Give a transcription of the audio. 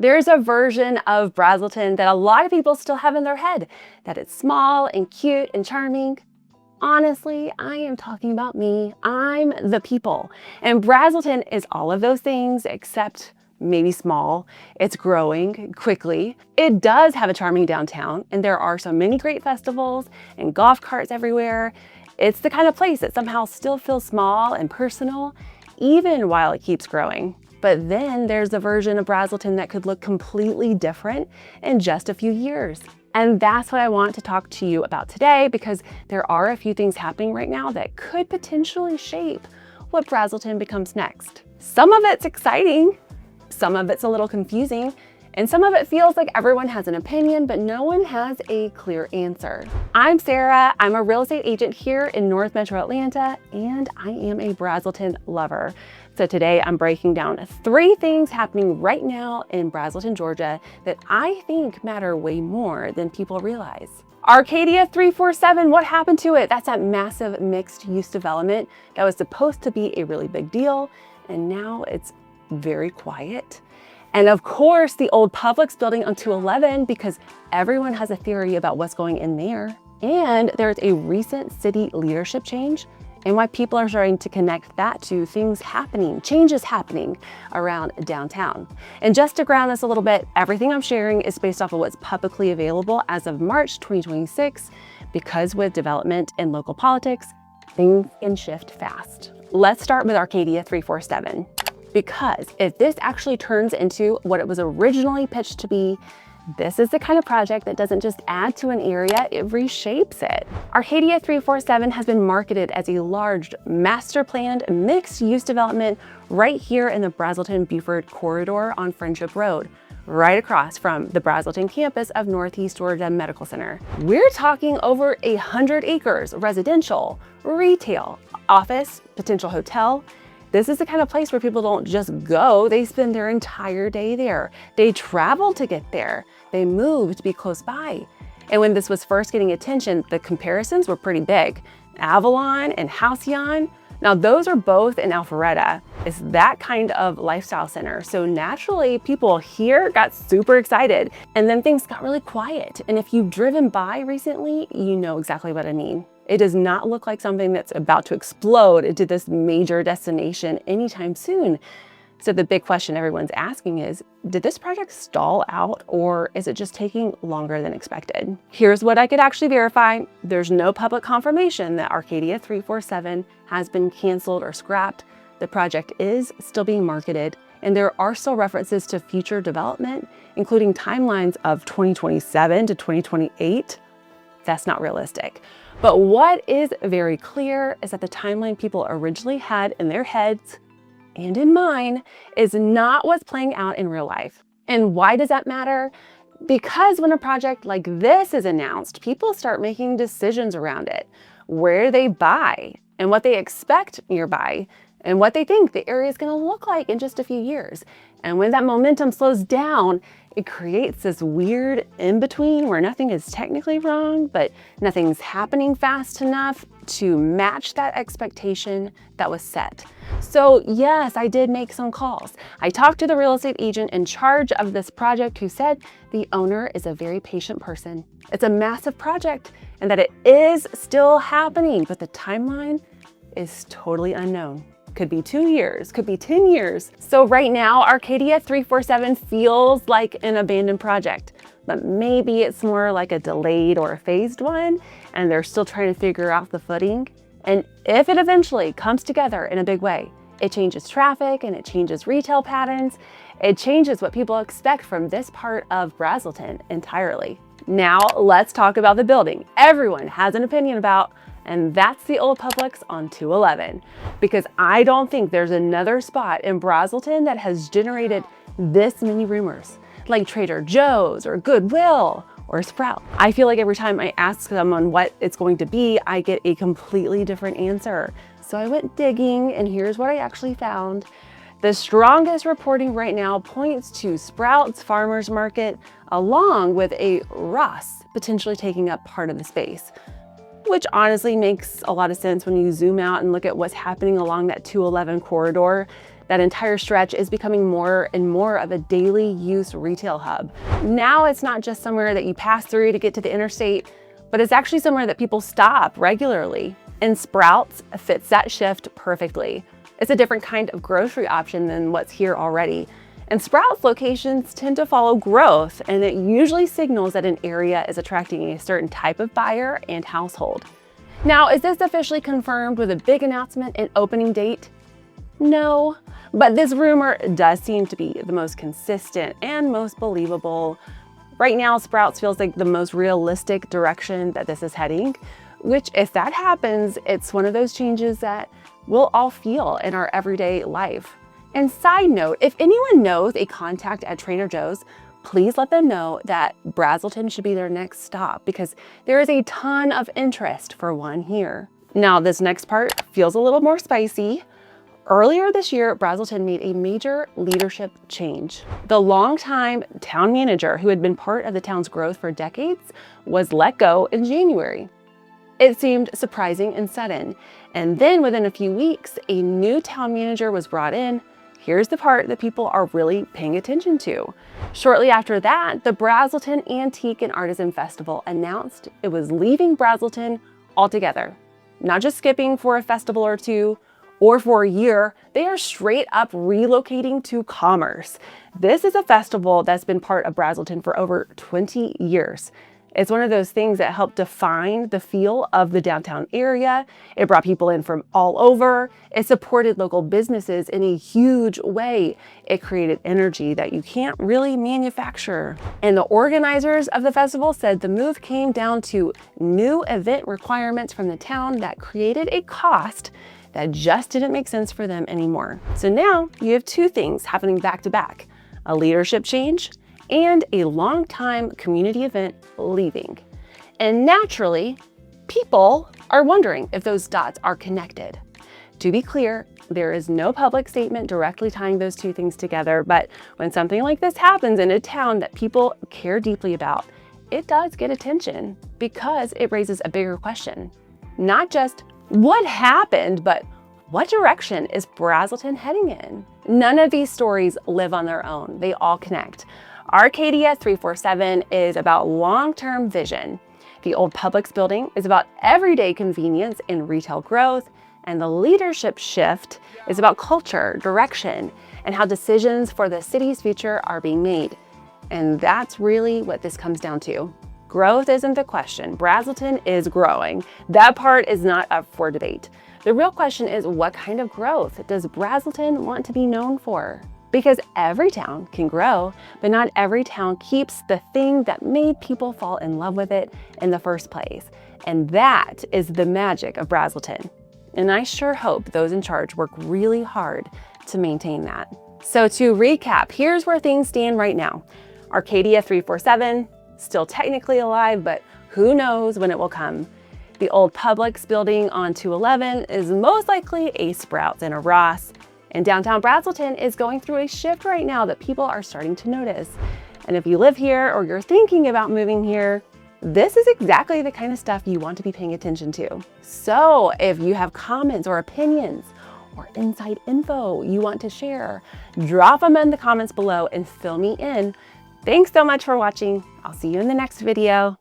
There's a version of Braselton that a lot of people still have in their head, that it's small and cute and charming. Honestly, I am talking about me. I'm the people. And Braselton is all of those things except maybe small. It's growing quickly. It does have a charming downtown, and there are so many great festivals and golf carts everywhere. It's the kind of place that somehow still feels small and personal, even while it keeps growing. But then there's a version of Braselton that could look completely different in just a few years. And that's what I want to talk to you about today, because there are a few things happening right now that could potentially shape what Braselton becomes next. Some of it's exciting, some of it's a little confusing, and some of it feels like everyone has an opinion, but no one has a clear answer. I'm Sarah. I'm a real estate agent here in North Metro Atlanta, and I am a Braselton lover. So today I'm breaking down 3 things happening right now in Braselton, Georgia that I think matter way more than people realize. Arcadia 347, what happened to it? That's that massive mixed use development that was supposed to be a really big deal, and now it's very quiet. And of course, the old Publix building on 211, because everyone has a theory about what's going in there. And there's a recent city leadership change, and why people are starting to connect that to things happening, changes happening around downtown. And just to ground us a little bit, everything I'm sharing is based off of what's publicly available as of March 2026, because with development and local politics, things can shift fast. Let's start with Arcadia 347. Because if this actually turns into what it was originally pitched to be, this is the kind of project that doesn't just add to an area, it reshapes it. Arcadia 347 has been marketed as a large, master-planned, mixed-use development right here in the Braselton-Buford corridor on Friendship Road, right across from the Braselton campus of Northeast Georgia Medical Center. We're talking over 100 acres, residential, retail, office, potential hotel. This is the kind of place where people don't just go, they spend their entire day there. They travel to get there. They move to be close by. And when this was first getting attention, the comparisons were pretty big. Avalon and Halcyon, now those are both in Alpharetta. It's that kind of lifestyle center. So naturally, people here got super excited, and then things got really quiet. And if you've driven by recently, you know exactly what I mean. It does not look like something that's about to explode into this major destination anytime soon. So the big question everyone's asking is, did this project stall out, or is it just taking longer than expected? Here's what I could actually verify. There's no public confirmation that Arcadia 347 has been canceled or scrapped. The project is still being marketed, and there are still references to future development, including timelines of 2027 to 2028. That's not realistic. But what is very clear is that the timeline people originally had in their heads and in mine is not what's playing out in real life. And why does that matter? Because when a project like this is announced, people start making decisions around it, where they buy and what they expect nearby, and what they think the area is going to look like in just a few years. And when that momentum slows down, it creates this weird in-between where nothing is technically wrong, but nothing's happening fast enough to match that expectation that was set. So yes, I did make some calls. I talked to the real estate agent in charge of this project, who said the owner is a very patient person. It's a massive project and that it is still happening, but the timeline is totally unknown. Could be 2 years, could be 10 years. So right now, Arcadia 347 feels like an abandoned project, but maybe it's more like a delayed or a phased one, and they're still trying to figure out the footing. And if it eventually comes together in a big way, it changes traffic and it changes retail patterns. It changes what people expect from this part of Braselton entirely. Now let's talk about the building everyone has an opinion about, and that's the old Publix on 211. Because I don't think there's another spot in Braselton that has generated this many rumors, like Trader Joe's or Goodwill or Sprout. I feel like every time I ask someone what it's going to be, I get a completely different answer. So I went digging, and here's what I actually found. The strongest reporting right now points to Sprouts Farmers Market, along with a Ross potentially taking up part of the space, which honestly makes a lot of sense when you zoom out and look at what's happening along that 211 corridor. That entire stretch is becoming more and more of a daily use retail hub. Now it's not just somewhere that you pass through to get to the interstate, but it's actually somewhere that people stop regularly. And Sprouts fits that shift perfectly. It's a different kind of grocery option than what's here already. And Sprouts locations tend to follow growth, and it usually signals that an area is attracting a certain type of buyer and household. Now, is this officially confirmed with a big announcement and opening date? No, but this rumor does seem to be the most consistent and most believable. Right now, Sprouts feels like the most realistic direction that this is heading, which if that happens, it's one of those changes that we'll all feel in our everyday life. And side note, if anyone knows a contact at Trader Joe's, please let them know that Braselton should be their next stop because there is a ton of interest for one here. Now, this next part feels a little more spicy. Earlier this year, Braselton made a major leadership change. The longtime town manager who had been part of the town's growth for decades was let go in January. It seemed surprising and sudden. And then within a few weeks, a new town manager was brought in. Here's the part that people are really paying attention to. Shortly after that, the Braselton Antique and Artisan Festival announced it was leaving Braselton altogether. Not just skipping for a festival or two or for a year, they are straight up relocating to Commerce. This is a festival that's been part of Braselton for over 20 years. It's one of those things that helped define the feel of the downtown area. It brought people in from all over. It supported local businesses in a huge way. It created energy that you can't really manufacture. And the organizers of the festival said the move came down to new event requirements from the town that created a cost that just didn't make sense for them anymore. So now you have two things happening back to back, a leadership change and a long-time community event leaving. And naturally, people are wondering if those dots are connected. To be clear, there is no public statement directly tying those two things together, but when something like this happens in a town that people care deeply about, it does get attention because it raises a bigger question. Not just what happened, but what direction is Braselton heading in? None of these stories live on their own. They all connect. Arcadia 347 is about long-term vision. The old Publix building is about everyday convenience and retail growth. And the leadership shift is about culture, direction, and how decisions for the city's future are being made. And that's really what this comes down to. Growth isn't the question. Braselton is growing. That part is not up for debate. The real question is, what kind of growth does Braselton want to be known for? Because every town can grow, but not every town keeps the thing that made people fall in love with it in the first place. And that is the magic of Braselton. And I sure hope those in charge work really hard to maintain that. So to recap, here's where things stand right now. Arcadia 347, still technically alive, but who knows when it will come. The old Publix building on 211 is most likely a Sprouts and a Ross. And downtown Braselton is going through a shift right now that people are starting to notice. And if you live here or you're thinking about moving here, this is exactly the kind of stuff you want to be paying attention to. So if you have comments or opinions or inside info you want to share, drop them in the comments below and fill me in. Thanks so much for watching. I'll see you in the next video.